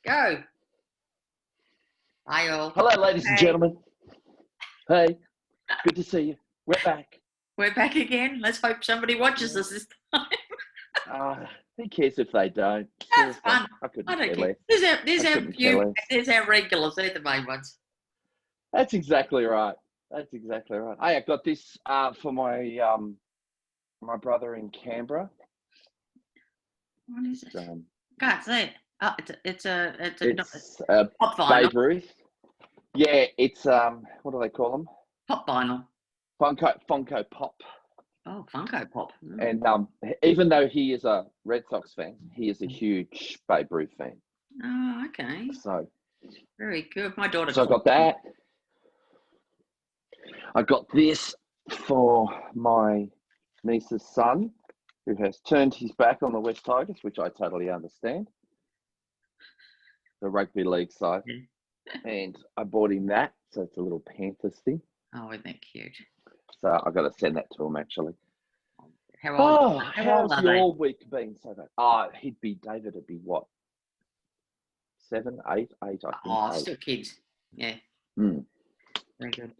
Go. Hi all. Hello, ladies and Hey. gentlemen. Hey, good to see you. We're back. We're back again. Let's hope somebody watches us this time. Who cares if they don't? That's fun. I couldn't I don't care care. less. There's our regulars. They're the main ones. That's exactly right. Hey, I got this for my my brother in Canberra. What is it? Can't see it. Oh, it's a pop vinyl. Babe Ruth. Yeah, it's what do they call them? Pop vinyl. Funko Pop. Oh, Funko Pop. And even though he is a Red Sox fan, he is a huge Babe Ruth fan. Oh, okay. So very good. My daughter. So I got that. I got this for my niece's son, who has turned his back on the West Tigers, which I totally understand. The rugby league side. Yeah. And I bought him that, so it's a little Panthers thing. Oh, isn't that cute? So I got to send that to him, actually. How old are they? Your week been so bad? David would be what? 7, 8, I think. Oh, still kids. Yeah. Very good.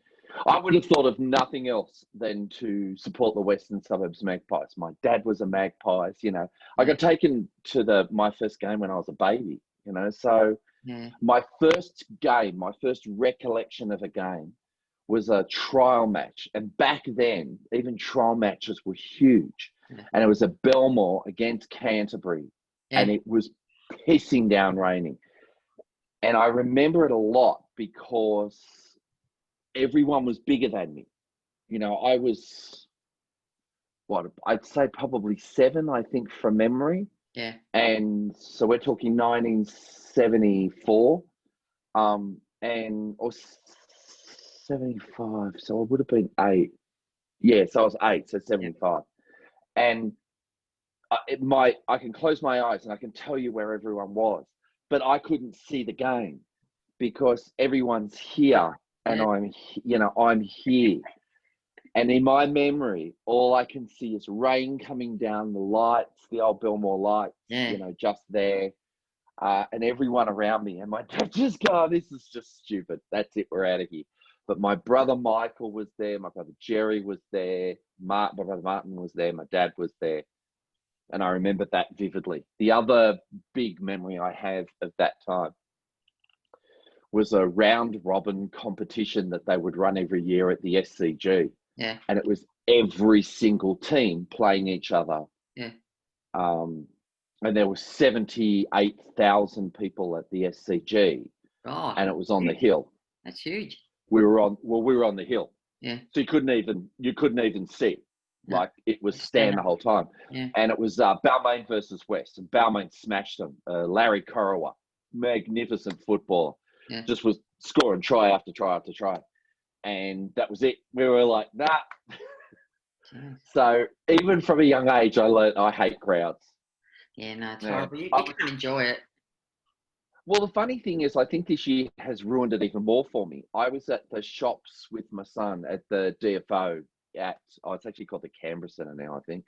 I would have thought of nothing else than to support the Western Suburbs Magpies. My dad was a Magpies, I got taken to my first game when I was a baby, so my first recollection of a game was a trial match. And back then, even trial matches were huge. And it was a Belmore against Canterbury. And it was pissing down raining. And I remember it a lot because everyone was bigger than me. I was, I'd say probably 7, I think, from memory. Yeah. And so we're talking 1974, or 75. So I would have been 8. Yeah, so I was 8, so 75. And I can close my eyes and I can tell you where everyone was, but I couldn't see the game because everyone's here. And I'm here. And in my memory, all I can see is rain coming down, the lights, the old Belmore lights, just there. And everyone around me. And my dad just go, this is just stupid. That's it. We're out of here. But my brother Michael was there. My brother Jerry was there. My brother Martin was there. My dad was there. And I remember that vividly. The other big memory I have of that time was a round robin competition that they would run every year at the SCG. Yeah. And it was every single team playing each other. Yeah. And there were 78,000 people at the SCG. Oh, and it was on the hill. That's huge. We were on the hill. Yeah. So you couldn't even sit. No. Like it was stand the whole time. Yeah. And it was Balmain versus West. And Balmain smashed them. Larry Corowa, magnificent footballer. Yeah. Just was scoring try after try after try. And that was it. We were like, nah. So even from a young age, I learned I hate crowds. Yeah, no, it's horrible. You can't enjoy it. Well, the funny thing is, I think this year has ruined it even more for me. I was at the shops with my son at the DFO it's actually called the Canberra Centre now, I think,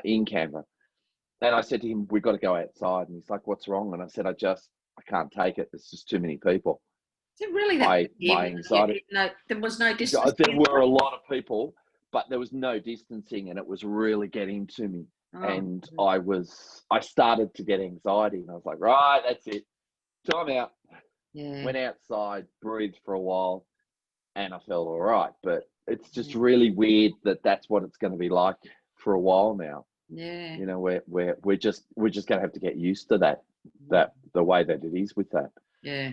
in Canberra. And I said to him, we've got to go outside. And he's like, what's wrong? And I said, I can't take it. There's just too many people. Is it really that? My anxiety. No, there was no distance. There were a lot of people, but there was no distancing, and it was really getting to me. And I started to get anxiety, and I was like, right, that's it. Time out. Yeah. Went outside, breathed for a while, and I felt all right. But it's just really weird that that's what it's going to be like for a while now. Yeah. We're just going to have to get used to that the way that it is with that. Yeah.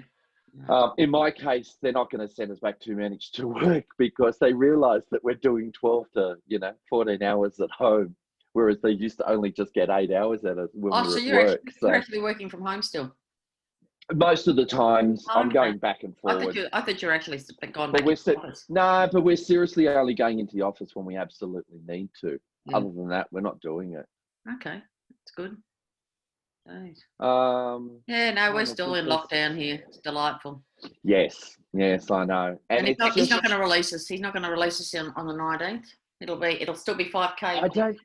In my case, they're not going to send us back to manage to work because they realise that we're doing 12 to 14 hours at home, whereas they used to only just get 8 hours at us when we were at work. You're actually working from home still? Most of the times, I'm going back and forward. I thought you're actually gone back into the office. No, but we're seriously only going into the office when we absolutely need to. Yeah. Other than that, we're not doing it. Okay, that's good. Nice. We're still in lockdown here. It's delightful. Yes, I know. And he's not going to release us. He's not going to release us on the 19th. It'll still be 5K.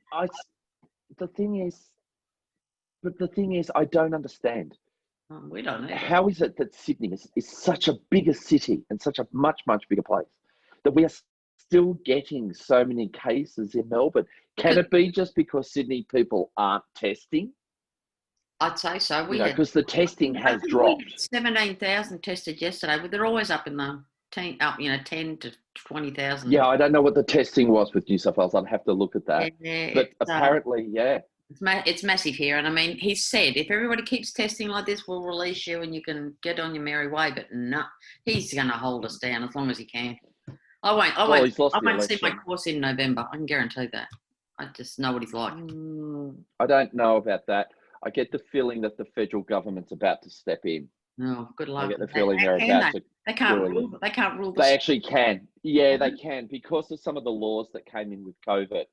The thing is, I don't understand. We don't either. How is it that Sydney is such a bigger city and such a much, much bigger place that we are still getting so many cases in Melbourne? Can it be just because Sydney people aren't testing? I'd say so. Because the testing has dropped. 17,000 tested yesterday, but they're always up in the 10 to 20,000. Yeah, I don't know what the testing was with New South Wales. I'd have to look at that. Yeah, but apparently, yeah. It's massive here. And I mean, he said, if everybody keeps testing like this, we'll release you and you can get on your merry way. But no, he's going to hold us down as long as he can. I won't see my course in November. I can guarantee that. I just know what he's like. I don't know about that. I get the feeling that the federal government's about to step in. No, good luck. I get the feeling they're about to. They can't rule. They can't rule. They actually can. Yeah, they can, because of some of the laws that came in with COVID.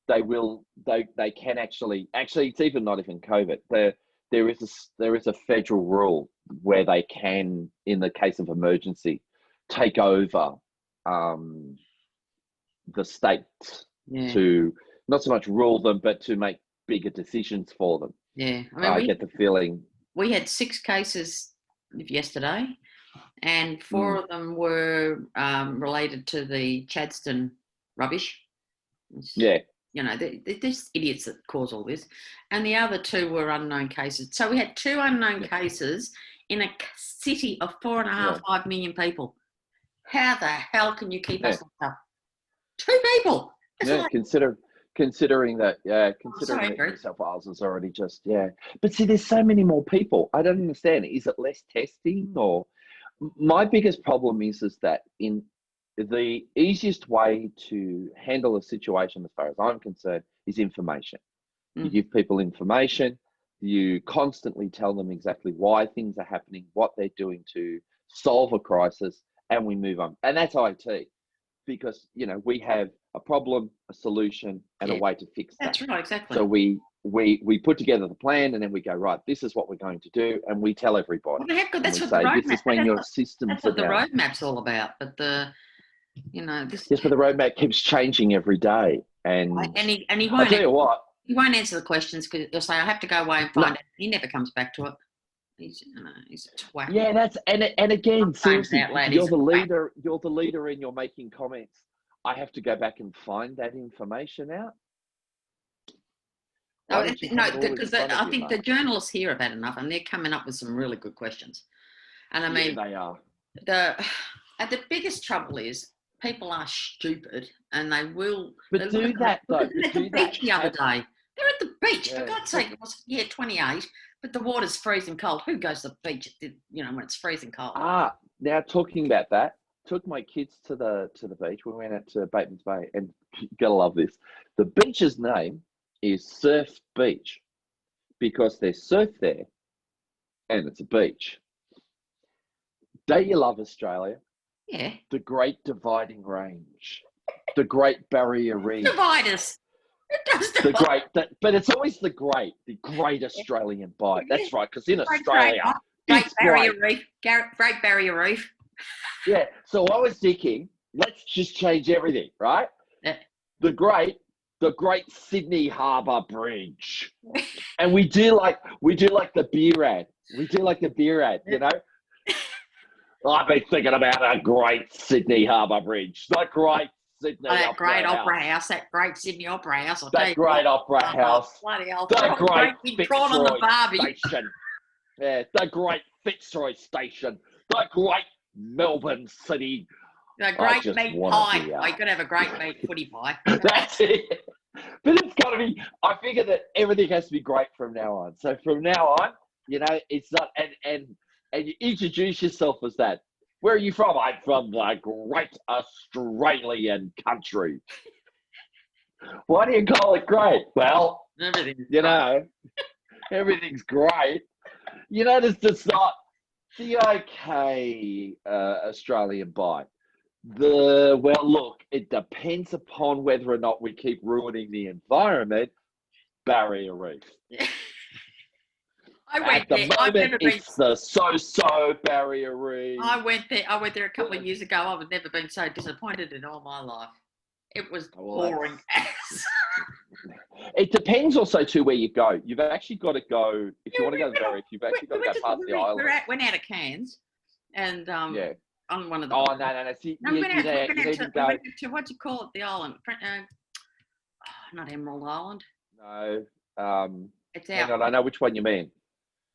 They can actually. It's even not even COVID. There is a federal rule where they can, in the case of emergency, take over the states to not so much rule them, but to make bigger decisions for them. Yeah, I get the feeling. We had 6 cases yesterday, and 4 of them were related to the Chadstone rubbish. Yeah. They're just idiots that cause all this. And the other 2 were unknown cases. So we had 2 unknown cases in a city of 5 million people. How the hell can you keep us locked up? 2 people. Considering that New South Wales is already just, But see, there's so many more people. I don't understand. Is it less testing, or my biggest problem is that in the easiest way to handle a situation, as far as I'm concerned, is information. You give people information, you constantly tell them exactly why things are happening, what they're doing to solve a crisis, and we move on. And that's IT, because, we have a problem, a solution, and a way to fix that. That's right, exactly. So we put together the plan, and then we go, right, this is what we're going to do, and we tell everybody. Well, that's what the roadmap. This is when your systems That's what the roadmap's all about. But Yes, but the roadmap keeps changing every day, and he won't. I'll tell you what. He won't answer the questions because he'll say, "I have to go away and find it." He never comes back to it. He's a twat. Yeah, that's and again, seriously, you're the leader. You're the leader, and you're making comments. I have to go back and find that information out. Because I think the journalists here have had enough, and they're coming up with some really good questions. And I mean, they are. The biggest trouble is people are stupid, and they will. But do that though. At the beach the other day. They're at the beach. For God's sake, it was 28, but the water's freezing cold. Who goes to the beach? When it's freezing cold. Now talking about that, took my kids to the beach. We went out to Bateman's Bay, and you're gonna love this. The beach's name is Surf Beach because there's surf there, and it's a beach. Don't you love Australia? Yeah. The Great Dividing Range, the Great Barrier Reef. Divide us. It does divide. But it's always the Great Australian Bight. That's right, because in Australia, Great Barrier Reef. Great Barrier Reef. Yeah. So I was thinking, let's just change everything, right? Yeah. The Great Sydney Harbour Bridge, and we do like the beer ad. We do like the beer ad, I've been thinking about a Great Sydney Harbour Bridge, the Great Sydney Opera House, that Great Sydney Opera House, that Great Opera House, bloody hell, the Great Fitzroy Station, the Great Fitzroy Station, the Great Melbourne City. The great meat pie. You've got to have a great meat footy pie. That's it. But it's got to be, I figure that everything has to be great from now on. So from now on, it's not, and you introduce yourself as that. Where are you from? I'm from the great Australian country. Why do you call it great? Well, everything's great. There's just not the okay Australian bite. It depends upon whether or not we keep ruining the environment. Barrier Reef. I went At the there. moment, it's the so-so Barrier Reef. I went there a couple of years ago. I've never been so disappointed in all my life. It was boring as. It depends also too where you go. You've actually got to go, if you want to go to the Berwick, you've actually got to go past the island. Went out of Cairns and on one of the... Oh, no. See, we went out to, what do you call it, the island? Not Emerald Island. No. It's out. I know which one you mean.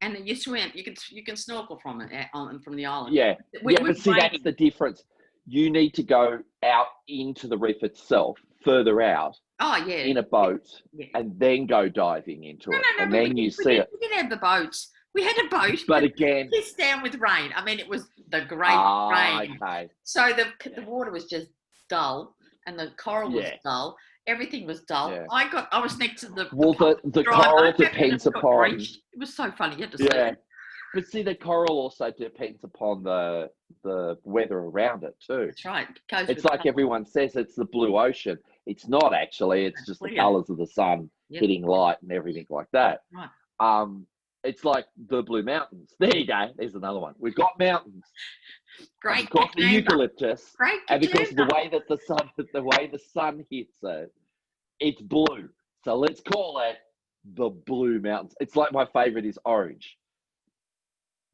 And you swim, you can snorkel from it, from the island. Yeah, but see, that's the difference. You need to go out into the reef itself, further out. Oh, yeah. In a boat, and then go diving into it. And then you see it. We didn't have the boats. We had a boat. But again... pissed down with rain. I mean, it was the great rain. Okay. So the water was just dull, and the coral was dull. Everything was dull. Yeah. I was next to the... Well, the coral depends upon... It was so funny. You had to see it. But see, the coral also depends upon the weather around it too. That's right. It's like everyone says, it's the blue ocean. It's not actually. It's just the colours of the sun hitting light and everything like that. Right. It's like the Blue Mountains. There you go. There's another one. We've got mountains. Great. We've got the eucalyptus. Great. And because of the way the sun hits it, it's blue. So let's call it the Blue Mountains. It's like my favourite is Orange.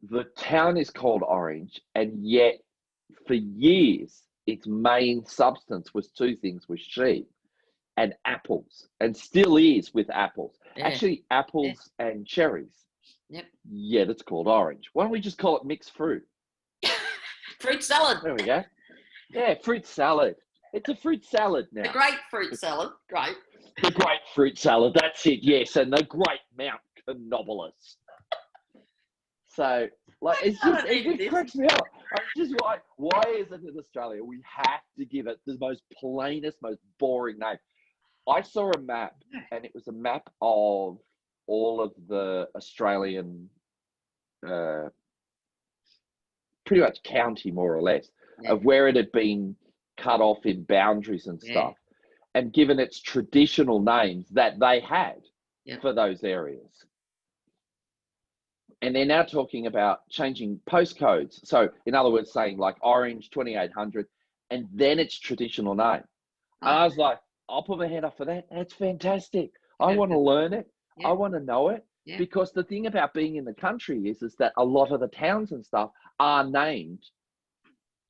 The town is called Orange, and yet for years its main substance was two things: was sheep and apples, and still is with apples. Yeah. Actually, apples and cherries. Yep. Yeah, that's called Orange. Why don't we just call it mixed fruit? Fruit salad. There we go. Yeah, fruit salad. It's a fruit salad now. The great fruit salad. Great. The great fruit salad. That's it. Yes, and the great Mount Canobolus. So, like, it cracks me up. Just why is it in Australia we have to give it the most plainest, most boring name? I saw a map, and it was a map of all of the Australian, pretty much county, more or less, of where it had been cut off in boundaries and stuff, and given its traditional names that they had for those areas. And they're now talking about changing postcodes. So, in other words, saying like Orange 2800, and then its traditional name. And I was like, I'll put my hand up for that. That's fantastic. I want to learn it. I want to know it. Because the thing about being in the country is that a lot of the towns and stuff are named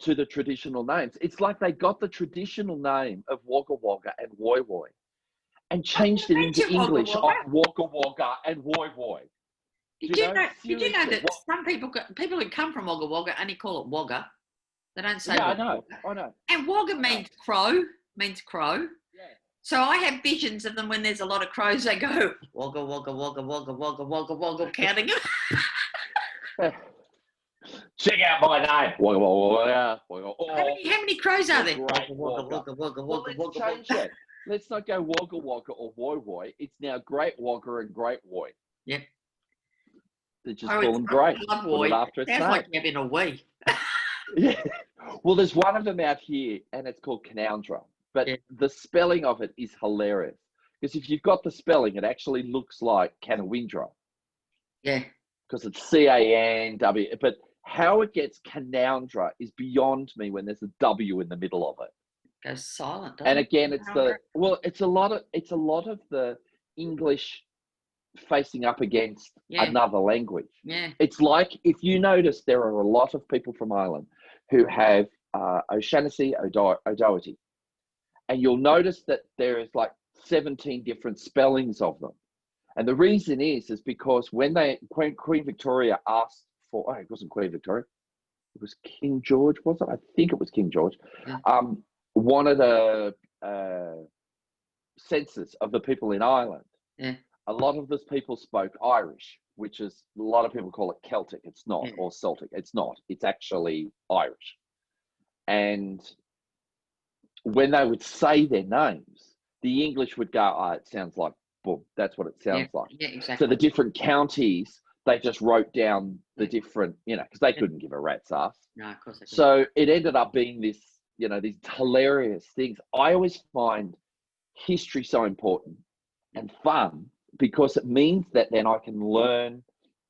to the traditional names. It's like they got the traditional name of Wagga Wagga and Woy Woy and changed it into English of Wagga Wagga and Woy Woy. Did you know that some people who come from Wagga Wagga only call it Wagga? They don't say I know. And Wagga means crow. Yeah. So I have visions of them when there's a lot of crows. They go Wagga Wagga Wagga Wagga Wagga Wagga Wagga, counting them. Check out my name. Wagga Wagga Wagga. How many crows are there? Wagga Wagga Wagga. Let's change it. Let's not go Wagga Wagga or Woy Woy. It's now Great Wagga and Great Woy. Yep. They just call them Great. Put it after its name. Sounds like you're having a wee. Yeah. Well, there's one of them out here, and it's called Canoundra. But the spelling of it is hilarious. Because if you've got the spelling, it actually looks like Canawindra. Yeah. Because it's C-A-N-W. But how it gets Canoundra is beyond me when there's a W in the middle of it. Goes silent. And again, it's a lot of the English facing up against another language. Yeah. It's like, if you notice, there are a lot of people from Ireland who have O'Shaughnessy, O'Doherty. And you'll notice that there is like 17 different spellings of them. And the reason is because when Queen Victoria asked for, it wasn't Queen Victoria, it was King George, was it? I think it was King George. Yeah. Wanted a census of the people in Ireland. Yeah. A lot of those people spoke Irish, which is, a lot of people call it Celtic. It's not, or Celtic. It's not. It's actually Irish. And when they would say their names, the English would go, it sounds like boom. That's what it sounds like. Yeah, exactly. So the different counties, they just wrote down the different, because they couldn't give a rat's ass. No, of course they couldn't. So it ended up being this, these hilarious things. I always find history so important and fun because it means that then I can learn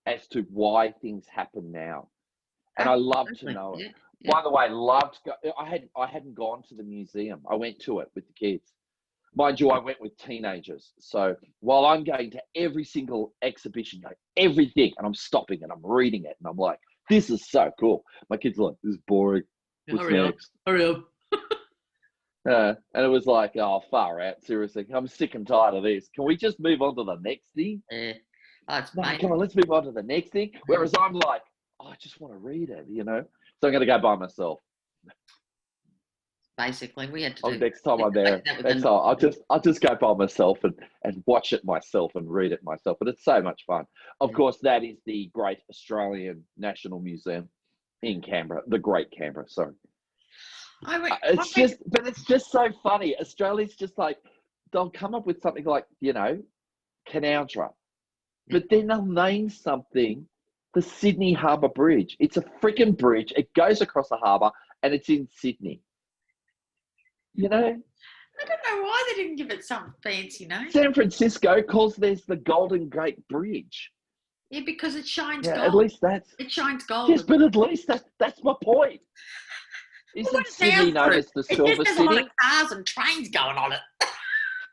as to why things happen now. And I love to know it. Yeah. By the way, I hadn't gone to the museum. I went to it with the kids. Mind you, I went with teenagers. So while I'm going to every single exhibition, like everything, and I'm stopping and I'm reading it, and I'm like, this is so cool. My kids are like, this is boring. What's next? Hurry up. And it was like, oh, far out. Seriously, I'm sick and tired of this. Can we just move on to the next thing? Yeah. Oh, no, come on, let's move on to the next thing. Whereas I'm like, oh, I just want to read it, you know? So I'm going to go by myself. Basically, we had to do. Next time I'm there, I'll just go by myself and watch it myself and read it myself. But it's so much fun. Of course, that is the great Australian National Museum in Canberra, the Great Canberra. Sorry. It's just so funny. Australia's just like, they'll come up with something like, you know, Canowdra, but then they'll name something the Sydney Harbour Bridge. It's a freaking bridge. It goes across the harbour and it's in Sydney. You know? I don't know why they didn't give it some fancy name. San Francisco calls this the Golden Gate Bridge. Yeah, because it shines gold. At least it shines gold. Yes, but at least that's my point. Isn't Sydney known as the Silver City? There's a lot of cars and trains going on it.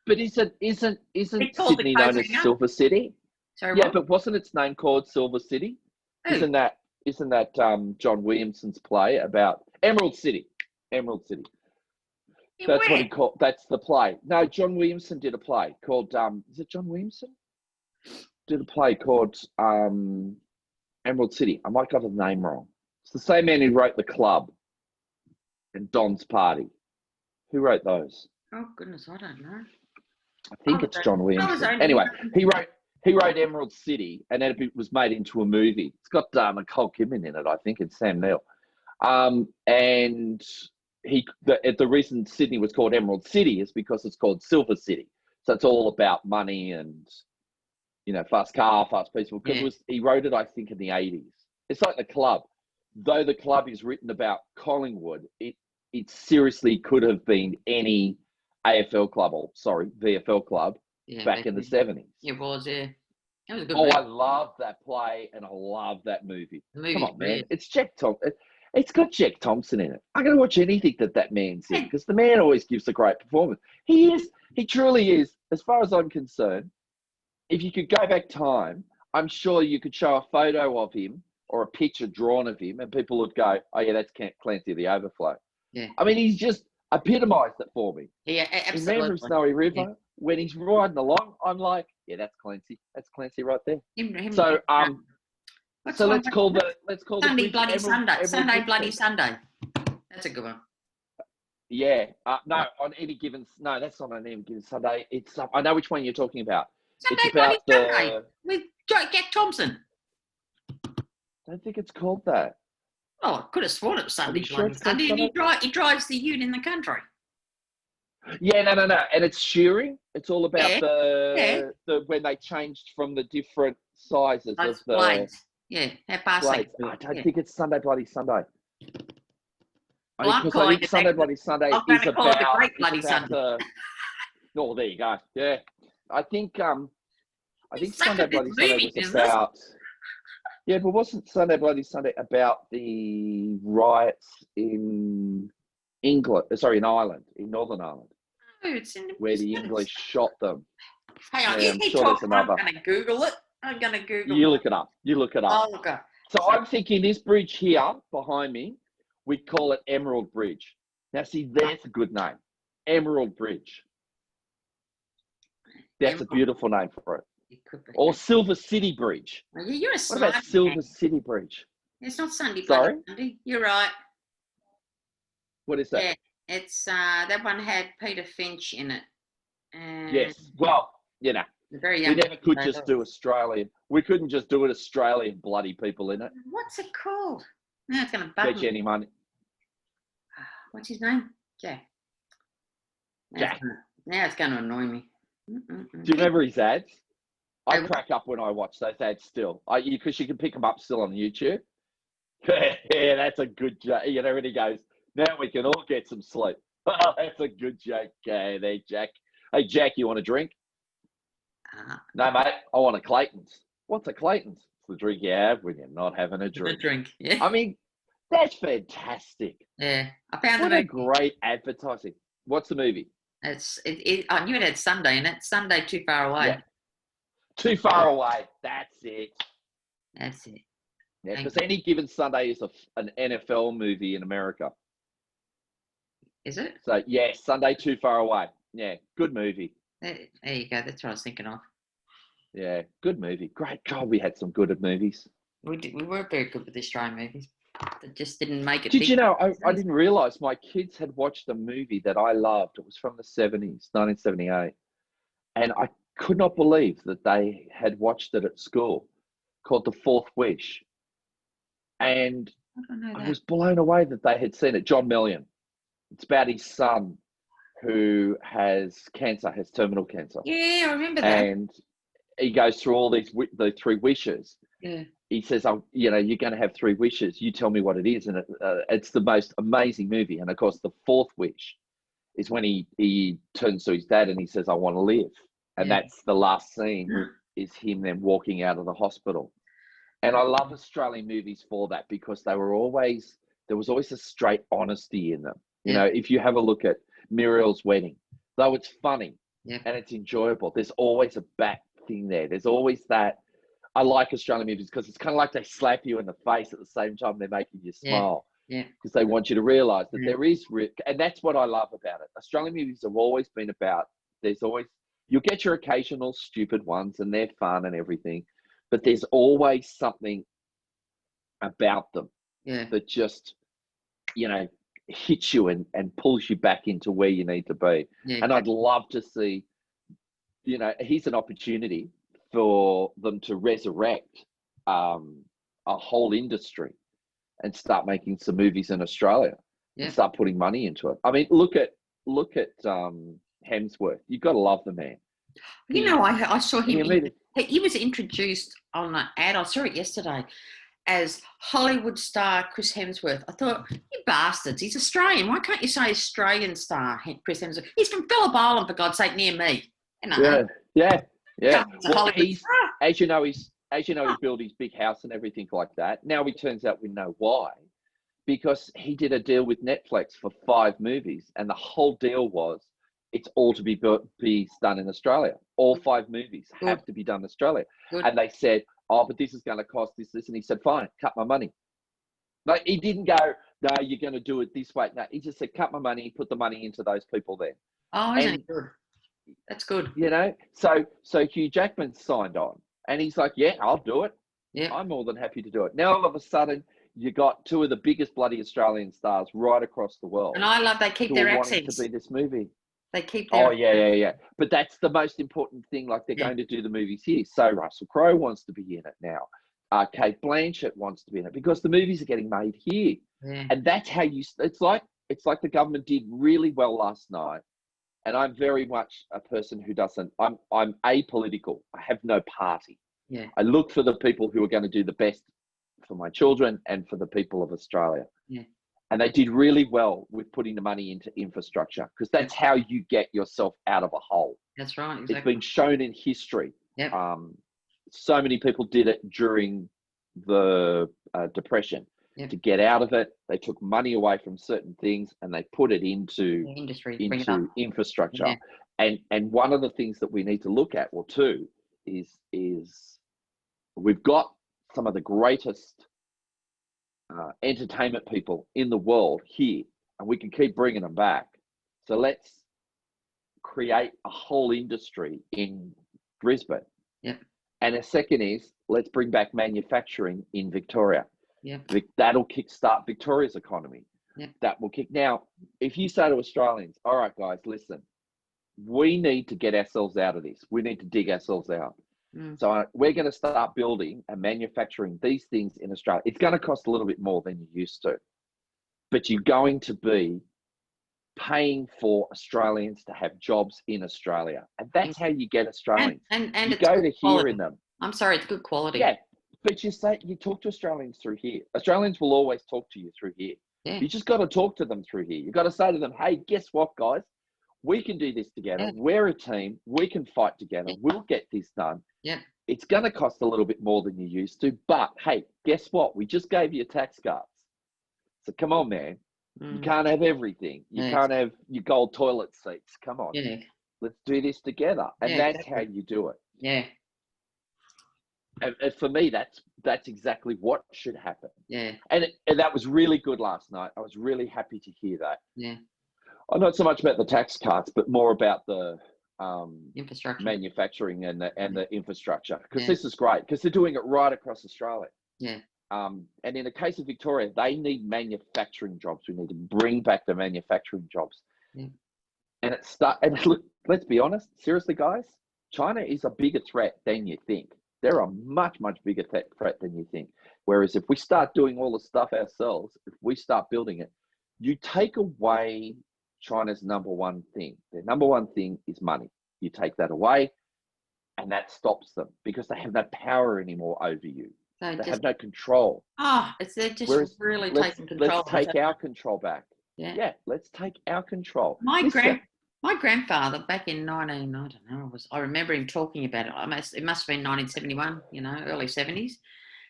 But isn't Sydney known as Silver City? Sorry, yeah, but wasn't its name called Silver City? Ooh. Isn't that John Williamson's play about Emerald City? Emerald City. That's what he called. That's the play. No, John Williamson did a play called. Is it John Williamson? Did a play called Emerald City. I might got the name wrong. It's the same man who wrote The Club and Don's Party. Who wrote those? Oh goodness, I don't know. I think it's John Williamson. Anyway, he wrote Emerald City, and then it was made into a movie. It's got Nicole Kidman in it, I think, and Sam Neill. And the reason Sydney was called Emerald City is because it's called Silver City. So it's all about money and, you know, fast car, fast people. Because he wrote it, I think, in the 80s. It's like The Club. Though The Club is written about Collingwood, it seriously could have been any VFL club back in the 70s. It was, yeah. It was a good movie. I love that play and I love that movie. Come on, man. Weird. It's Jack Thompson. It's got Jack Thompson in it. I'm going to watch anything that man's in because the man always gives a great performance. He truly is, as far as I'm concerned, if you could go back time, I'm sure you could show a photo of him or a picture drawn of him and people would go, oh yeah, that's Clancy of the Overflow. Yeah. I mean, he's just epitomised it for me. Yeah, absolutely. In Man from Snowy River, when he's riding along, I'm like, yeah, that's Clancy. That's Clancy right there. So let's call Sunday Bloody Sunday. Sunday Bloody Sunday. That's a good one. Yeah. No, on any given. No, that's not on any given Sunday. It's. I know which one you're talking about. Sunday Bloody Sunday with Jack Thompson. I don't think it's called that. Oh, I could have sworn it was Sunday Bloody Sunday. And he drives the ute in the country. Yeah, no. And it's shearing. It's all about the when they changed from the different sizes of the blades. Yeah, how fast I don't think it's Sunday Bloody Sunday. Well, I think Sunday Bloody Sunday is about the Great Bloody Sunday. Oh, there you go. Yeah, I think Sunday Bloody Sunday was about. Yeah, but wasn't Sunday Bloody Sunday about the riots in England? Sorry, in Ireland, in Northern Ireland, where the English shot them. Hang on, I'm going to Google it. You look it up. Oh, okay. So I'm thinking this bridge here behind me, we call it Emerald Bridge. Now, see, that's a good name. Emerald Bridge. That's a beautiful name for it. It could be. Or Silver City Bridge. Well, you're a what about Silver City Bridge? It's not Sunday Bloody Sunday. You're right. What is that? Yeah, it's that one had Peter Finch in it. Yes. Well, you know. Very young. We never could just do Australian. We couldn't just do it Australian bloody people in it. What's it called? No, it's going to bug me. Any money. What's his name? Jack. Now it's going to annoy me. Do you remember his ads? I crack up when I watch those ads still. Because you can pick them up still on YouTube. Yeah, that's a good joke. You know, when he goes, now we can all get some sleep. Oh, that's a good joke. Okay, there, Jack. Hey, Jack, you want a drink? No, mate, I want a Clayton's. What's a Clayton's? It's the drink you have when you're not having a drink. Yeah. I mean, that's fantastic. Yeah. I found what a great advertising. What's the movie? I knew it had Sunday in it. Sunday Too Far Away. Yeah. Too Far Away. That's it. That's it. Yeah, because Any Given Sunday is an NFL movie in America. Is it? So, yeah, Sunday Too Far Away. Yeah, good movie. There you go. That's what I was thinking of. Yeah, good movie. Great God, we had some good movies. We were very good with the Australian movies. That just didn't make it. Did you know, I didn't realise my kids had watched a movie that I loved. It was from the 70s, 1978. And I could not believe that they had watched it at school, called The Fourth Wish. And I was blown away that they had seen it. John Million. It's about his son who has cancer, has terminal cancer. Yeah, I remember that. And he goes through all the 3 wishes. Yeah. He says, you're going to have 3 wishes. You tell me what it is. And it's the most amazing movie. And of course, the 4th wish is when he turns to his dad and he says, I want to live. And that's the last scene is him then walking out of the hospital. And I love Australian movies for that, because there was always a straight honesty in them. You know, if you have a look at Muriel's Wedding, though it's funny and it's enjoyable, there's always a back thing there. There's always that. I like Australian movies because it's kind of like they slap you in the face at the same time they're making you smile. Yeah. Because they want you to realise that there is and that's what I love about it. Australian movies have always been about, you'll get your occasional stupid ones and they're fun and everything, but there's always something about them that just, hits you and pulls you back into where you need to be. Yeah, and I'd love to see, here's an opportunity for them to resurrect a whole industry and start making some movies in Australia and start putting money into it. I mean, look at Hemsworth. You've got to love the man. I saw him. He was introduced on an ad. I saw it yesterday as Hollywood star Chris Hemsworth. I thought, you bastards, he's Australian. Why can't you say Australian star Chris Hemsworth? He's from Phillip Island, for God's sake, near me. Yeah. Well, as you know, he built his big house and everything like that. Now it turns out we know why. Because he did a deal with Netflix for 5 movies, and the whole deal was it's all to be done in Australia. All 5 movies have to be done in Australia. And they said, but this is going to cost this. And he said, fine, cut my money. Like, he didn't go, no, you're going to do it this way. No, he just said, cut my money, put the money into those people there. Oh, isn't it good? That's good. So Hugh Jackman signed on, and he's like, yeah, I'll do it. Yeah, I'm more than happy to do it. Now, all of a sudden, you got 2 of the biggest bloody Australian stars right across the world. And I love they keep their accents. To be this movie. They keep their... Oh, yeah. But that's the most important thing. Like, they're going to do the movies here. So Russell Crowe wants to be in it now. Kate Blanchett wants to be in it because the movies are getting made here. Yeah. And that's how it's like the government did really well last night. And I'm very much a person who doesn't, I'm apolitical. I have no party. Yeah. I look for the people who are going to do the best for my children and for the people of Australia. Yeah. And they did really well with putting the money into infrastructure, because that's how you get yourself out of a hole. That's right. Exactly. It's been shown in history. Yep. So many people did it during the Depression. Yep. To get out of it. They took money away from certain things and they put it into infrastructure. Yeah. And one of the things that we need to look at, is we've got some of the greatest entertainment people in the world here, and we can keep bringing them back. So let's create a whole industry in Brisbane. Yeah. And a second is, let's bring back manufacturing in Victoria. Yeah. That'll kickstart Victoria's economy. Yeah. That will kick. Now, if you say to Australians, all right, guys, listen, we need to get ourselves out of this. We need to dig ourselves out. So we're going to start building and manufacturing these things in Australia. It's going to cost a little bit more than you used to, but you're going to be paying for Australians to have jobs in Australia. And that's how you get Australians. And you go to here in them. I'm sorry, it's good quality. Yeah. But you talk to Australians through here. Australians will always talk to you through here. Yeah. You just got to talk to them through here. You've got to say to them, hey, guess what, guys? We can do this together. Yeah. We're a team. We can fight together. Yeah. We'll get this done. Yeah. It's going to cost a little bit more than you used to. But, hey, guess what? We just gave you tax cuts. So come on, man. You can't have everything. You can't have your gold toilet seats. Come on. Yeah. Let's do this together. And that's how you do it. Yeah. And for me, that's exactly what should happen. Yeah. And that was really good last night. I was really happy to hear that. Yeah. Not so much about the tax cuts, but more about the infrastructure, manufacturing and the infrastructure. Because this is great. Because they're doing it right across Australia. Yeah. And in the case of Victoria, they need manufacturing jobs. We need to bring back the manufacturing jobs. Yeah. And look, let's be honest. Seriously, guys, China is a bigger threat than you think. They're a much, much bigger threat than you think. Whereas if we start doing all the stuff ourselves, if we start building it, you take away China's number one thing. Their number one thing is money. You take that away, and that stops them because they have no power anymore over you. They have no control. They're just really taking control. Let's take our control back. Yeah, let's take our control. My grandfather back in I remember him talking about it. It must have been 1971, early 70s.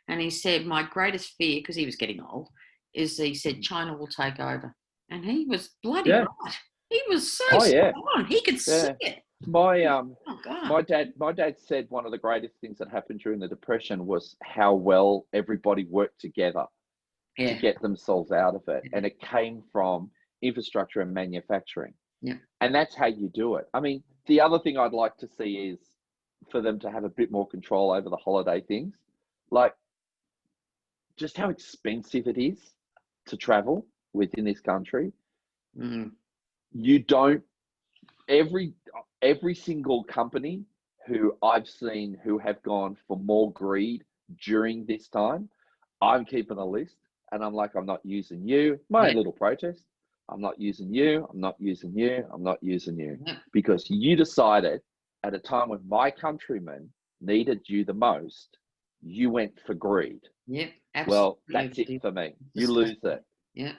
And he said, my greatest fear, because he was getting old, is he said, China will take over. And he was bloody right. He was so spot on. He could see it. My dad said one of the greatest things that happened during the Depression was how well everybody worked together to get themselves out of it. And it came from infrastructure and manufacturing. Yeah. And that's how you do it. I mean, the other thing I'd like to see is for them to have a bit more control over the holiday things, like just how expensive it is to travel within this country. You don't, every single company who I've seen who have gone for more greed during this time, I'm keeping a list and I'm like, I'm not using you. My little protest. I'm not using you. I'm not using you. I'm not using you because you decided at a time when my countrymen needed you the most, you went for greed. Yep. Absolutely. Well, that's it for me. You lose it. Yeah.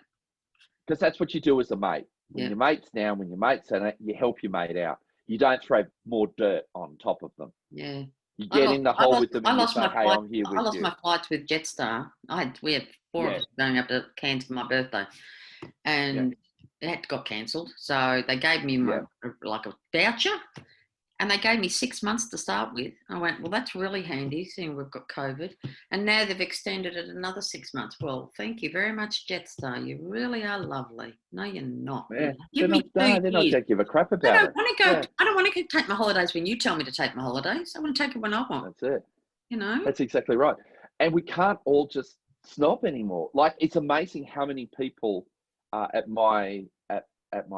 Because that's what you do as a mate. When your mate's down, when your mate's in it, you help your mate out. You don't throw more dirt on top of them. Yeah. You get in the hole with them and you say, hey, I'm here with you. I lost my flights with Jetstar. We had 4 of us going up to Cairns for my birthday. And it got cancelled. So they gave me like a voucher. And they gave me 6 months to start with. I went, well, that's really handy, seeing we've got COVID. And now they've extended it another 6 months. Well, thank you very much, Jetstar. You really are lovely. No, you're not. Yeah. They're not going to give a crap about it. I don't want to take my holidays when you tell me to take my holidays. I want to take it when I want. That's it. That's exactly right. And we can't all just snob anymore. Like, it's amazing how many people at my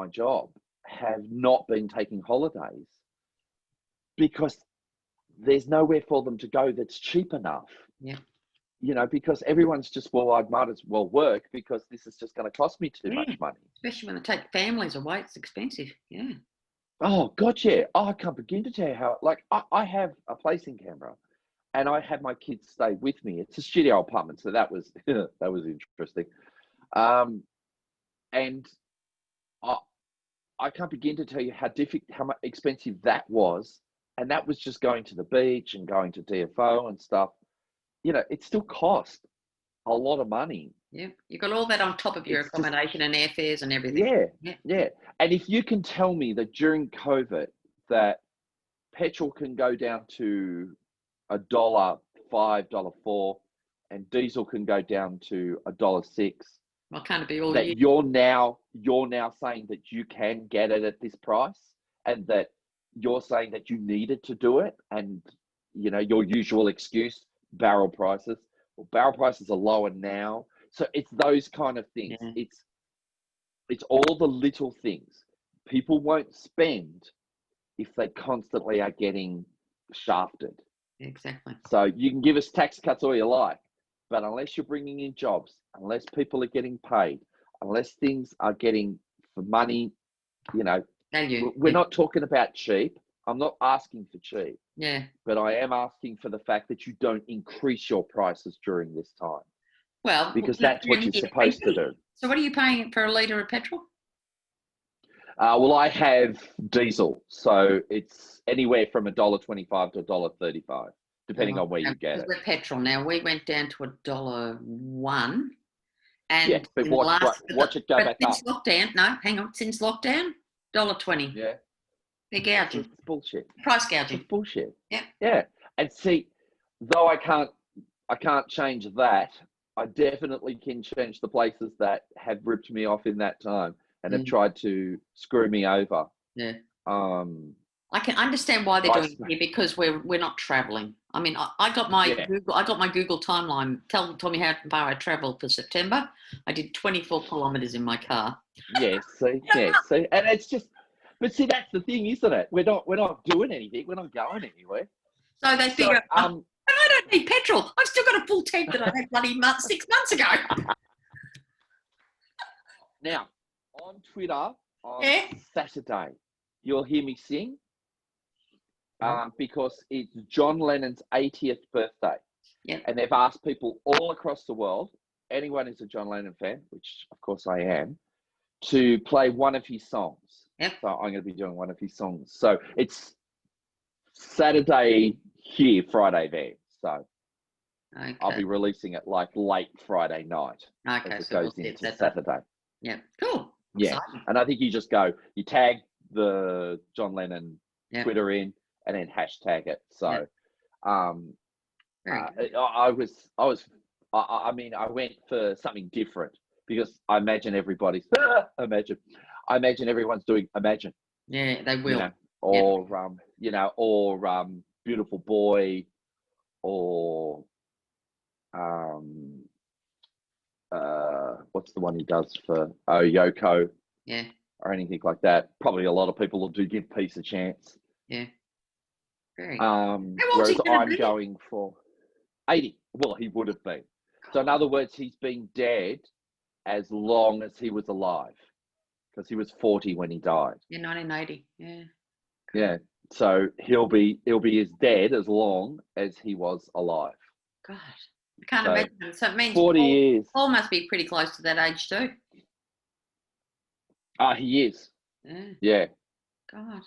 job have not been taking holidays because there's nowhere for them to go that's cheap enough. Yeah. Because everyone's just, I might as well work because this is just going to cost me too much money. Especially when they take families away, it's expensive. Yeah. Oh, God, yeah. Oh, I can't begin to tell you how, like, I have a place in Canberra and I had my kids stay with me. It's a studio apartment, so that was that was interesting. And I can't begin to tell you how much expensive that was. And that was just going to the beach and going to DFO and stuff. It still cost a lot of money. Yeah, you got all that on top of your accommodation and airfares and everything. Yeah. And if you can tell me that during COVID that petrol can go down to $1.05, $1.04, and diesel can go down to $1.06. Well, can't it be all that year? You're now saying that you can get it at this price, and that you're saying that you needed to do it, and your usual excuse, barrel prices. Well, barrel prices are lower now. So it's those kind of things. Yeah. It's all the little things. People won't spend if they constantly are getting shafted. Exactly. So you can give us tax cuts all you like, but unless you're bringing in jobs, unless people are getting paid, unless things are getting for money, value. We're not talking about cheap. I'm not asking for cheap. Yeah. But I am asking for the fact that you don't increase your prices during this time. Well, because that's what you're supposed to do. So what are you paying for a litre of petrol? Well, I have diesel, so it's anywhere from $1.25 to $1.35, depending on where you get it. With petrol now, we went down to $1.01, And but watch it go back up. Since lockdown, no, hang on. Since lockdown, $1.20. Yeah. They're gouging. It's bullshit. Price gouging. It's bullshit. Yeah. Yeah. And see, though I can't change that, I definitely can change the places that have ripped me off in that time and have tried to screw me over. Yeah. I can understand why they're doing it here because we're not travelling. I mean, I got my Google timeline. Tell me how far I travelled for September. I did 24 kilometres in my car. Yes, see, and it's just, but see, that's the thing, isn't it? We're not doing anything. We're not going anywhere. So they figure, I don't need petrol. I've still got a full tank that I had bloody 6 months ago. Now, on Twitter on Saturday, you'll hear me sing because it's John Lennon's 80th birthday. Yep. And they've asked people all across the world, anyone who's a John Lennon fan, which of course I am, to play one of his songs. Yep. So I'm going to be doing one of his songs. So it's Saturday here, Friday there. So I'll be releasing it like late Friday night. Okay, as it goes into Saturday. Yeah, cool. Yeah, and I think you tag the John Lennon Twitter in, and then hashtag it. So, I went for something different because I imagine everybody's I imagine everyone's doing Imagine. Yeah, they will. Or Beautiful Boy, or what's the one he does for Yoko? Yeah. Or anything like that. Probably a lot of people will do Give Peace a Chance. Yeah. Very. Whereas I'm going for 80. Well, he would have been. So in other words, he's been dead as long as he was alive, because he was 40 when he died. Yeah, 1980. Yeah. Yeah. So he'll be as dead as long as he was alive. God, I can't imagine. So it means 40 years. Paul must be pretty close to that age too. He is. Yeah. God.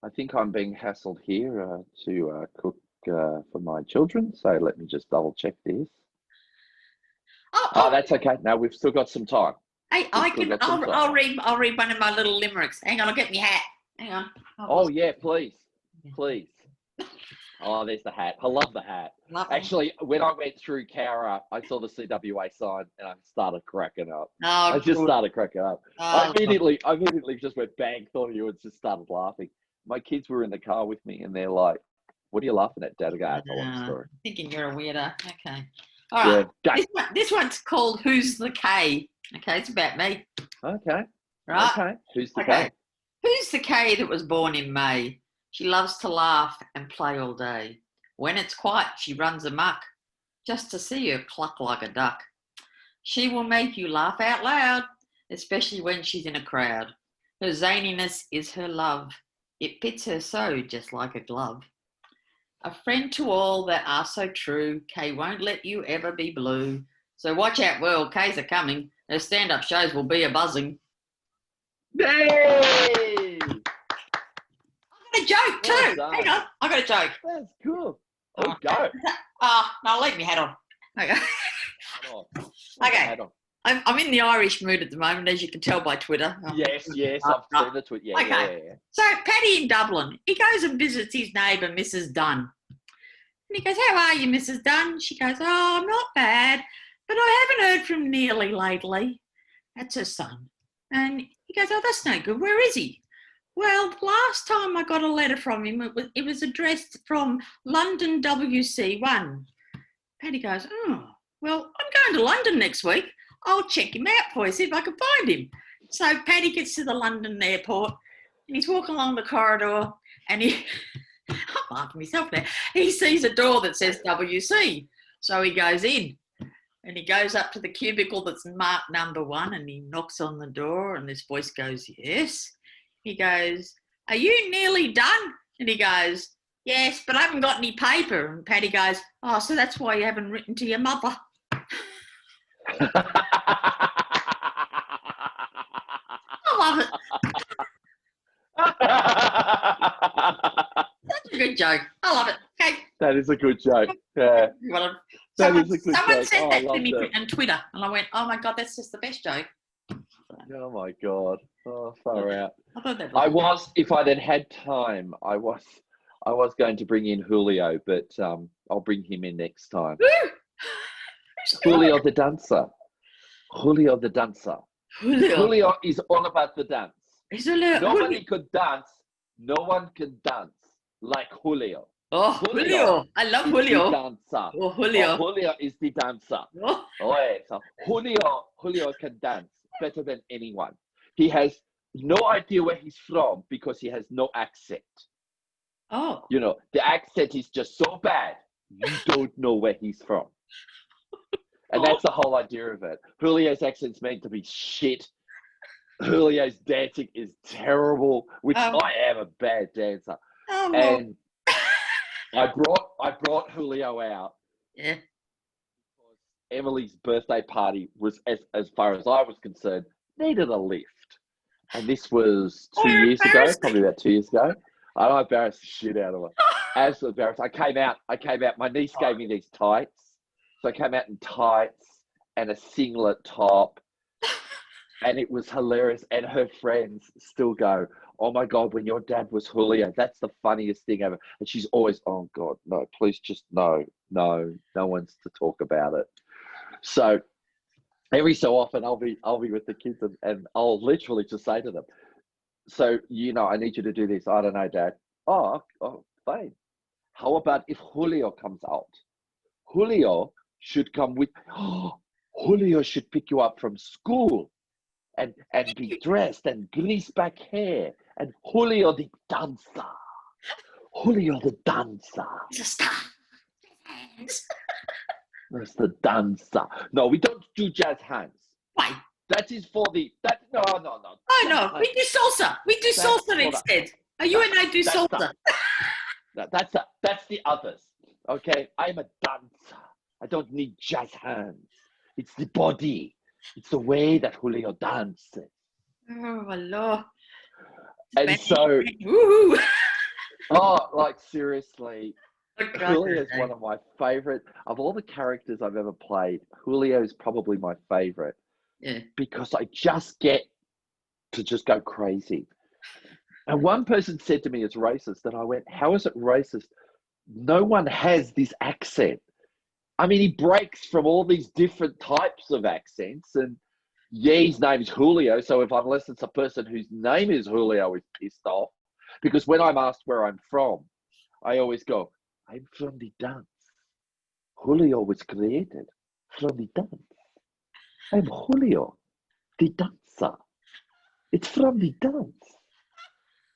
I think I'm being hassled here to cook for my children. So let me just double check this. Oh, that's okay. No, we've still got some time. Hey, I'll read one of my little limericks. Hang on, I'll get my hat. Hang on. Yeah, please. Oh, there's the hat. I love the hat. Actually, when I went through Cowra, I saw the CWA sign and I started cracking up. I started cracking up. I immediately just went bang, thought of you, and just started laughing. My kids were in the car with me and they're like, "What are you laughing at, Dad?" I go, "That's a long story." Thinking you're a weirdo. Okay. All right. Yeah, this one's called Who's the Kaye? Okay, it's about me. Okay. Right. Okay. Who's the Kaye? Who's the Kaye that was born in May? She loves to laugh and play all day. When it's quiet, she runs amok, just to see her cluck like a duck. She will make you laugh out loud, especially when she's in a crowd. Her zaniness is her love. It fits her so, just like a glove. A friend to all that are so true. Kaye won't let you ever be blue. So watch out, world. Kaye's are coming. Her stand-up shows will be a buzzing. Yay! A joke too. Hang on, I got a joke. That's cool. Oh, go. No, I'll leave my hat on. Okay. Okay. I'm in the Irish mood at the moment, as you can tell by Twitter. Yes, I've seen the tweet. Yeah, okay. Yeah. So Paddy in Dublin, he goes and visits his neighbour, Mrs. Dunn. And he goes, "How are you, Mrs. Dunn?" She goes, "Oh, I'm not bad, but I haven't heard from Nearly lately." That's her son. And he goes, "Oh, that's no good. Where is he?" "Well, the last time I got a letter from him, it was addressed from London WC1. Paddy goes, "Oh, well, I'm going to London next week. I'll check him out for you, see if I can find him." So Paddy gets to the London airport and he's walking along the corridor and I'm laughing myself there. He sees a door that says WC. So he goes in and he goes up to the cubicle that's marked number 1 and he knocks on the door and this voice goes, "Yes." He goes, "Are you nearly done?" And he goes, "Yes, but I haven't got any paper." And Paddy goes, "Oh, so that's why you haven't written to your mother." I love it. That's a good joke. I love it. Okay. That is a good joke. Yeah. Someone good said joke. that to me on Twitter, and I went, "Oh my god, that's just the best joke." Oh my god! Oh, far out. I thought that I was, if I'd had time, I was going to bring in Julio, but I'll bring him in next time. Julio the dancer. Julio the dancer. Julio is all about the dance. Nobody could dance. No one can dance like Julio. Oh, Julio. I love Julio. The dancer. Oh, Julio. Julio is the dancer. Oh. So Julio can dance better than anyone. He has no idea where he's from because he has no accent. Oh. You know, the accent is just so bad, you don't know where he's from. And that's the whole idea of it. Julio's accent's meant to be shit. Julio's dancing is terrible, which I am a bad dancer. And I brought Julio out. Yeah. Because Emily's birthday party was, as far as I was concerned, needed a lift. And this was 2 years ago, probably about 2 years ago. I embarrassed the shit out of her. Absolutely embarrassed. I came out. My niece gave me these tights. So I came out in tights and a singlet top. And it was hilarious. And her friends still go, "Oh my God, when your dad was Julio, that's the funniest thing ever." And she's always, "Oh God, no, please just no one's to talk about it." So every so often I'll be with the kids and I'll literally just say to them, "So, I need you to do this." "I don't know, Dad." Oh, fine. How about if Julio comes out? Julio should come with, Julio should pick you up from school and be dressed and grease back hair. And Julio the dancer. Julio the dancer. He's a star. That's the dancer. No, we don't do jazz hands. Why? That is for the, no. Oh no, we do salsa. We do salsa instead. You and I do salsa. That's the others. Okay, I'm a dancer. I don't need jazz hands. It's the body. It's the way that Julio dances. Oh, Allah. And so, like seriously, Julio is one of my favorite of all the characters I've ever played. Julio is probably my favorite. Yeah. Because I just get to just go crazy. And one person said to me it's racist, and I went, "How is it racist? No one has this accent." I mean, he breaks from all these different types of accents, and his name is Julio. So unless it's a person whose name is Julio is pissed off, because when I'm asked where I'm from, I always go, "I'm from the dance. Julio was created from the dance. I'm Julio, the dancer. It's from the dance.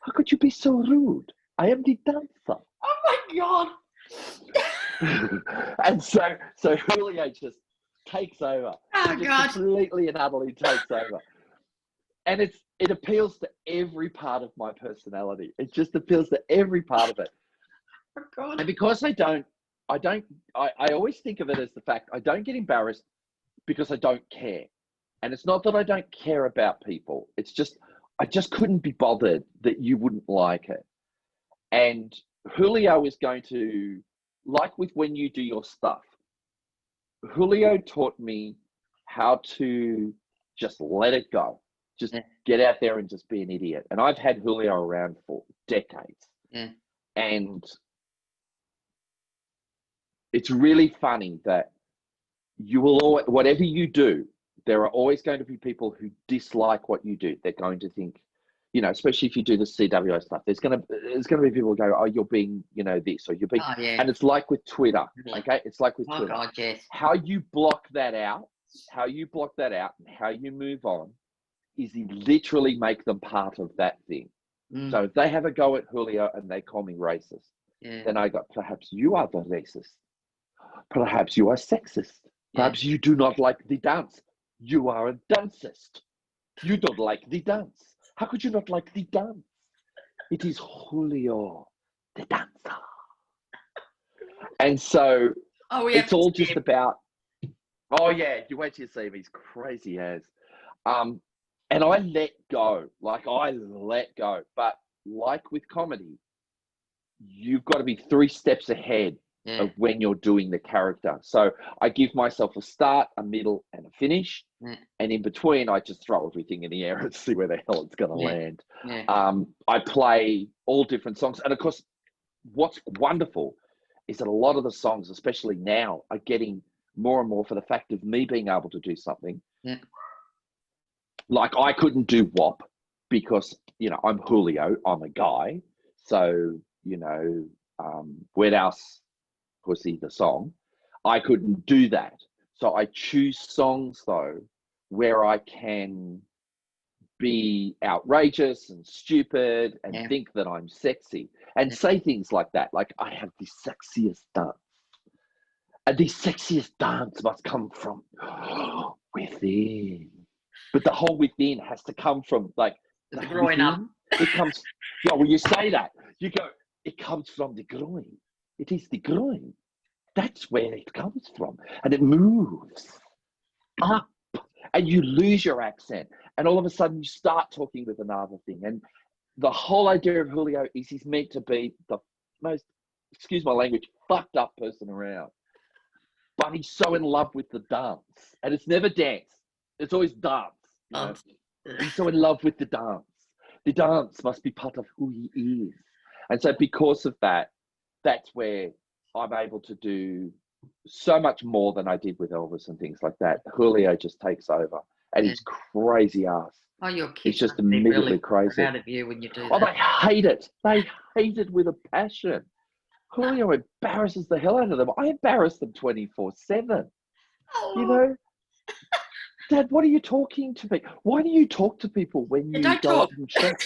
How could you be so rude? I am the dancer." Oh my God. And so Julio just takes over. Oh God. Completely and utterly takes over. And it appeals to every part of my personality. It just appeals to every part of it. Oh God. And because I always think of it as the fact I don't get embarrassed because I don't care. And it's not that I don't care about people. It's just, I just couldn't be bothered that you wouldn't like it. And Julio is going to, like with when you do your stuff, Julio taught me how to just let it go. Just get out there and just be an idiot. And I've had Julio around for decades. Yeah. And it's really funny that you will always, whatever you do, there are always going to be people who dislike what you do. They're going to think, especially if you do the CWO stuff, there's going to be people who go, "Oh, you're being, this," or "You're being," and it's like with Twitter, okay? It's like with Twitter. God, yes. How you block that out, and how you move on is you literally make them part of that thing. So if they have a go at Julio and they call me racist, then I go, "Perhaps you are the racist. Perhaps you are sexist. Perhaps you do not like the dance. You are a dancist. You don't like the dance. How could you not like the dance? It is Julio, the dancer." And so it's all just about, oh yeah, you wait till you see him, he's crazy as. And I let go, but like with comedy, you've got to be 3 steps ahead of when you're doing the character. So I give myself a start, a middle, and a finish. And in between, I just throw everything in the air and see where the hell it's going to land. I play all different songs. And of course, what's wonderful is that a lot of the songs, especially now, are getting more and more for the fact of me being able to do something. Like I couldn't do WAP because, you know, I'm Julio, I'm a guy. So, you know, Wet House Pussy, the song, I couldn't do that. So I choose songs though, where I can be outrageous and stupid and think that I'm sexy and say things like that. Like I have the sexiest dance. And the sexiest dance must come from within. But the whole within has to come from like the growing up. It comes, yeah, when you say that, you go, it comes from the groin. It is the groin. That's where it comes from. And it moves up. And you lose your accent. And all of a sudden you start talking with another thing. And the whole idea of Julio is he's meant to be the most, excuse my language, fucked up person around. But he's so in love with the dance. And it's never dance. It's always dance. You know? He's so in love with the dance. The dance must be part of who he is. And so because of that, that's where I'm able to do so much more than I did with Elvis and things like that. Julio just takes over. And he's crazy ass. Oh, your kids he's just immediately really crazy. Proud of you when you do that. Oh, they hate it. They hate it with a passion. Julio embarrasses the hell out of them. I embarrass them 24/7. You know, Dad, what are you talking to me? Why do you talk to people when you go up and chat?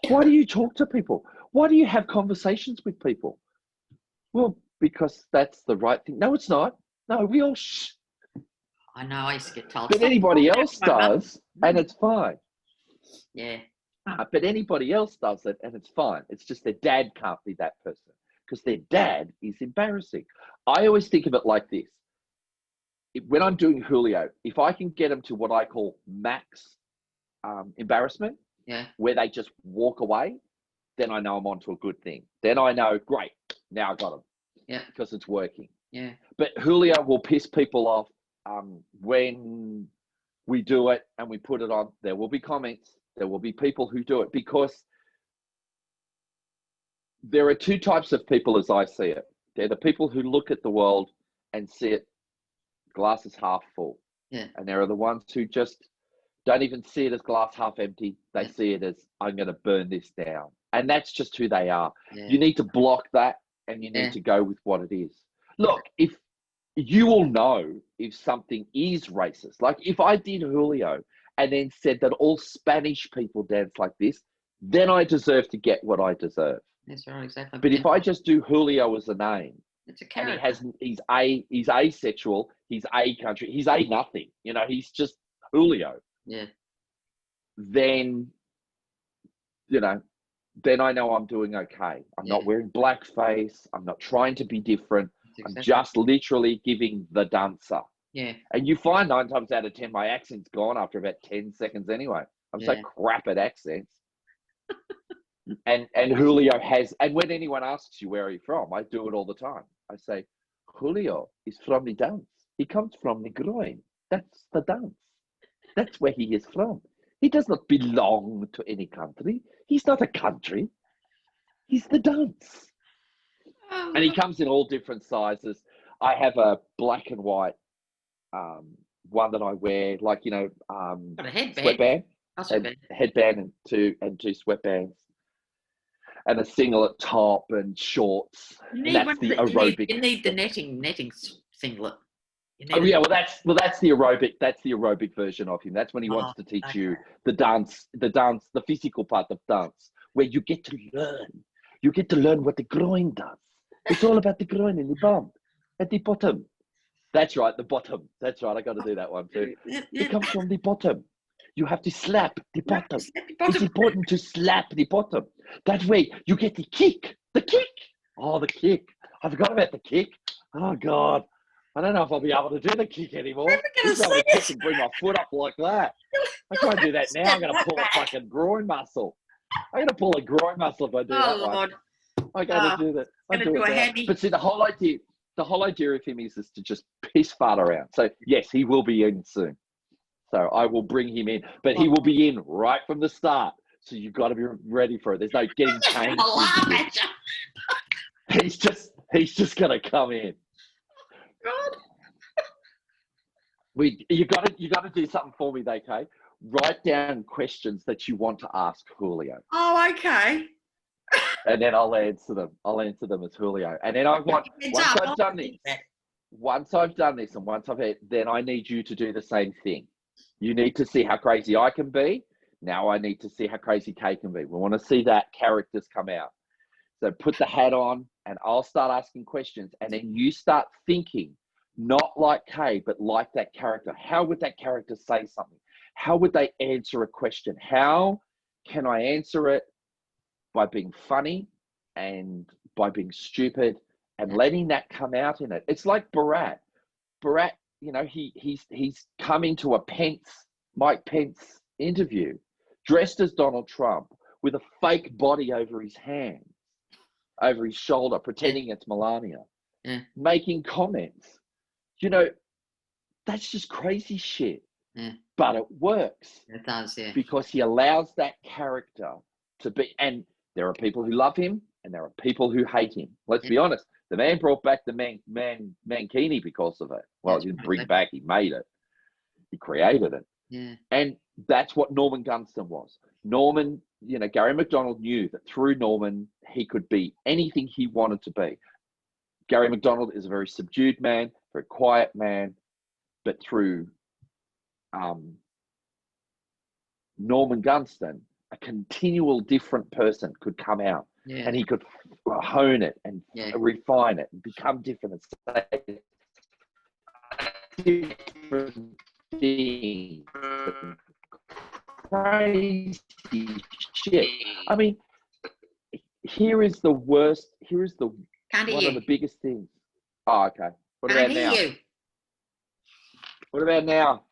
Why do you talk to people? Why do you have conversations with people? Well, because that's the right thing. No, it's not. No, we all I know, I used to get told. But anybody else does, and it's fine. Yeah. But anybody else does it, and it's fine. It's just their dad can't be that person because their dad is embarrassing. I always think of it like this. When I'm doing Julio, if I can get them to what I call max embarrassment, where they just walk away, then I know I'm onto a good thing. Then I know, great, now I got them. Yeah. Because it's working. Yeah. But Julio will piss people off when we do it and we put it on. There will be comments. There will be people who do it because there are two types of people as I see it. They're the people who look at the world and see it glass is half full. Yeah. And there are the ones who just don't even see it as glass half empty. They see it as, I'm going to burn this down. And that's just who they are. Yeah. You need to block that and you need to go with what it is. Look, if you will know if something is racist, like if I did Julio and then said that all Spanish people dance like this, then I deserve to get what I deserve. That's right, exactly. But if I just do Julio as a name, it's a character. And he's asexual, he's a country, he's a nothing, you know, he's just Julio. Yeah. Then, you know, then I know I'm doing okay. I'm not wearing blackface. I'm not trying to be different. I'm just literally giving the dancer. Yeah. And you find 9 times out of 10, my accent's gone after about 10 seconds anyway. I'm so crap at accents. and Julio has, and when anyone asks you where are you from, I do it all the time. I say, Julio is from the dance. He comes from the groin. That's the dance. That's where he is from. He does not belong to any country. He's not a country. He's the dance. And he comes in all different sizes. I have a black and white one that I wear, like, you know, got a headband. Sweatband. A headband and two sweatbands. And a singlet top and shorts. And that's the aerobic. You need the netting singlet. Oh yeah, well that's the aerobic. That's the aerobic version of him. That's when he wants to teach you the dance, the physical part of dance, where you get to learn. You get to learn what the groin does. It's all about the groin and the bum at the bottom. That's right, the bottom. That's right. I got to do that one too. It comes from the bottom. You have to slap the bottom. It's important to slap the bottom. That way you get the kick. The kick. Oh, the kick. I forgot about the kick. Oh God. I don't know if I'll be able to do the kick anymore. I'm going to kick and bring my foot up like that. I can't do that now. I'm going to pull a fucking groin muscle. I'm going to pull a groin muscle if I do that Lord. one. I got to do that. I do it now. But see, the whole idea of him is to just piss fart around. So yes, he will be in soon. So I will bring him in, but he will be in right from the start. So you've got to be ready for it. There's no getting changed. He's just gonna come in. God. You got to do something for me, though, Kaye. Write down questions that you want to ask Julio. Oh, okay. And then I'll answer them. I'll answer them as Julio. And then once I've done this, and once I've had, then I need you to do the same thing. You need to see how crazy I can be. Now I need to see how crazy Kaye can be. We want to see that characters come out. So put the hat on, and I'll start asking questions, and then you start thinking, not like Kaye, but like that character. How would that character say something? How would they answer a question? How can I answer it by being funny and by being stupid and letting that come out in it? It's like Borat. Borat, you know, he's coming to a Mike Pence interview, dressed as Donald Trump with a fake body over his hand, over his shoulder, pretending it's Melania, making comments. You know, that's just crazy shit. But it works. It does, yeah. Because he allows that character to be, and there are people who love him and there are people who hate him. Let's be honest. The man brought back the Mankini because of it. Well, he didn't bring it back, he made it. He created it. Yeah. And that's what Norman Gunston was. Norman, you know, Gary McDonald knew that through Norman, he could be anything he wanted to be. Gary McDonald is a very subdued man, very quiet man, but through Norman Gunston, a continual different person could come out, and he could hone it and refine it and become different and say different things. Crazy shit. I mean, here is the worst. Here is the one of the biggest things. Oh, okay. What about now? What about now?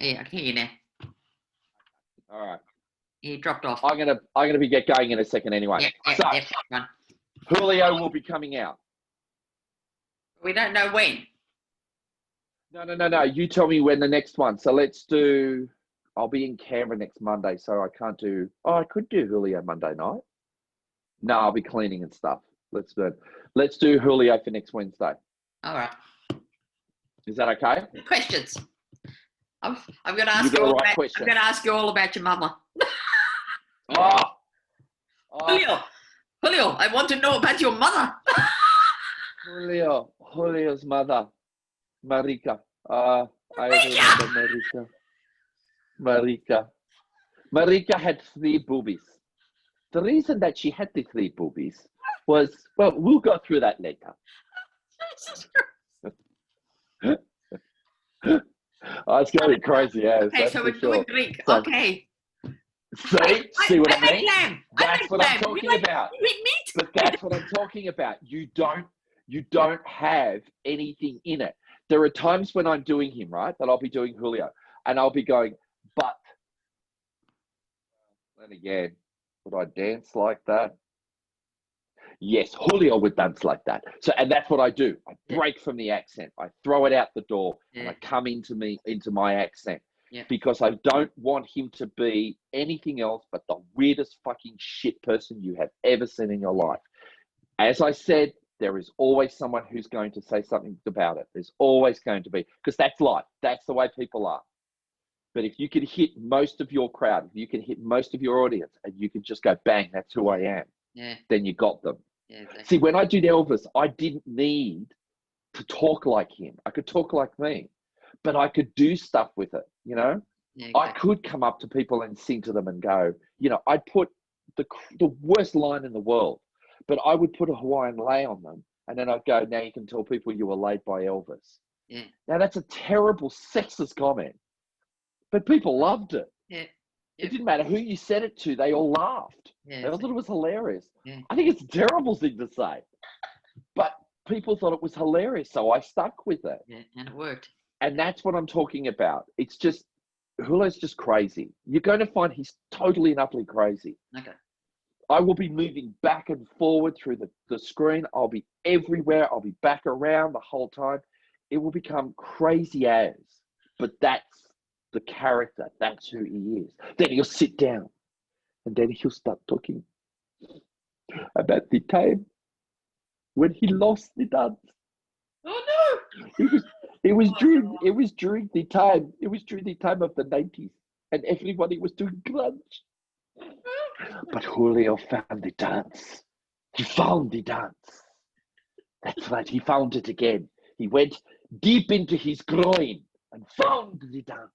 Yeah, I can hear you now. All right. You dropped off. I'm gonna be get going in a second anyway. Julio will be coming out. We don't know when. No. You tell me when the next one. So let's do. I'll be in Canberra next Monday, so I can't do. Oh, I could do Julio Monday night. No, I'll be cleaning and stuff. Let's do Julio for next Wednesday. All right. Is that okay? Questions. I'm going to ask you all about. I'm going to ask you all about your mama. Julio, I want to know about your mother. Julio's mother, Marika. I remember Marika had 3 boobies. The reason that she had the 3 boobies was, well, we'll go through that later. Oh, it's going to be crazy, yeah. Okay, so we're doing Greek. So, okay. See what I mean? That's what I'm talking about. But that's what I'm talking about. You don't have anything in it. There are times when I'm doing him, right, that I'll be doing Julio, and I'll be going, but then again, would I dance like that? Yes, Julio would dance like that. So, and that's what I do. I break from the accent. I throw it out the door, and I come into my accent, because I don't want him to be anything else but the weirdest fucking shit person you have ever seen in your life. As I said, there is always someone who's going to say something about it. There's always going to be, because that's life. That's the way people are. But if you can hit most of your crowd, if you can hit most of your audience, and you can just go, bang, that's who I am, then you got them. Yeah, exactly. See, when I did Elvis, I didn't need to talk like him. I could talk like me, but I could do stuff with it, you know? Yeah, exactly. I could come up to people and sing to them and go, you know, I'd put the worst line in the world, but I would put a Hawaiian lei on them, and then I'd go, now you can tell people you were laid by Elvis. Yeah. Now, that's a terrible sexist comment, but people loved it. Yeah. It didn't matter who you said it to, they all laughed. Yeah, they all thought it was hilarious. Yeah. I think it's a terrible thing to say, but people thought it was hilarious, so I stuck with it. Yeah, and it worked. And that's what I'm talking about. It's just, Julio's just crazy. You're going to find he's totally and utterly crazy. Okay. I will be moving back and forward through the screen. I'll be everywhere. I'll be back around the whole time. It will become crazy as, but that's the character. That's who he is. Then he'll sit down and then he'll start talking about the time when he lost the dance. Oh no! It was during the time of the 90s and everybody was doing grunge. But Julio found the dance. He found the dance. That's right, he found it again. He went deep into his groin and found the dance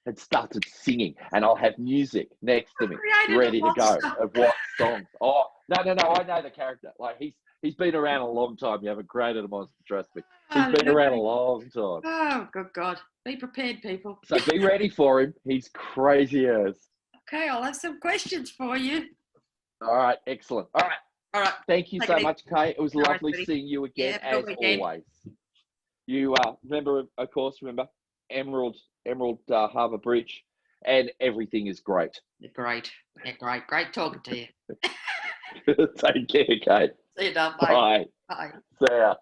and started singing. And I'll have music next to me, ready to go, of what songs. Oh, no, I know the character. Like, he's been around a long time. You haven't created a monster, trust me. He's been around a long time. Oh, good God. Be prepared, people. So be ready for him. He's crazy as. Okay, I'll have some questions for you. All right, excellent. All right. Thank you so much, Kaye. It was lovely seeing you again, as always. You remember Emerald Harbour Bridge, and everything is great. Great. Yeah, great talking to you. Take care, Kaye. See you, Dom. Bye. Bye. See ya.